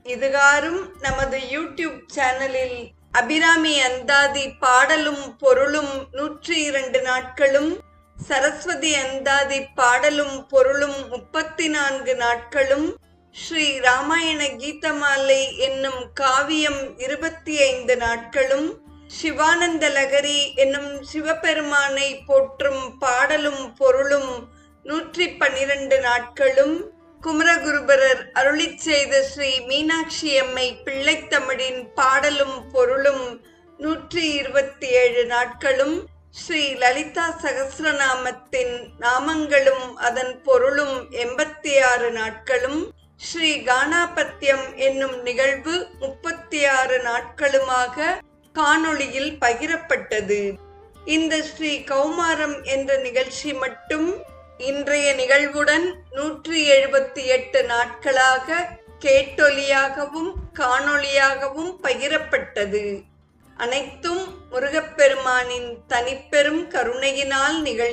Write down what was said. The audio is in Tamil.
இதுகாரும் நமது யூடியூப் சேனலில் அபிராமி அந்தாதி பாடலும் பொருளும் 102 நாட்களும், சரஸ்வதி அந்தாதி பாடலும் பொருளும் 34 நாட்களும், ஸ்ரீ ராமாயண கீதமாலை என்னும் காவியம் 25 நாட்களும், சிவானந்த லகரி என்னும் சிவபெருமானை போற்றும் பாடலும் பொருளும் 112 நாட்களும், குமரகுருபரர் அருளிச் செய்த ஸ்ரீ மீனாட்சி அம்மை பிள்ளைத்தமிழின் பாடலும் பொருளும் 127 நாட்களும், ஸ்ரீ லலிதா சகஸ்ரநாமத்தின் நாமங்களும் அதன் பொருளும் 86 நாட்களும், ஸ்ரீ கானாபத்தியம் என்னும் நிகழ்வு 36 நாட்களுமாக காணொளியில் பகிரப்பட்டது. இந்த ஸ்ரீ கௌமாரம் என்ற நிகழ்ச்சி மட்டும் இன்றைய நிகழ்வுடன் 178 நாட்களாக கேட்டொலியாகவும் காணொளியாகவும் பகிரப்பட்டது. அனைத்தும் முருகப்பெருமானின் தனிப்பெரும் கருணையினால் நிகழ்ச்சி.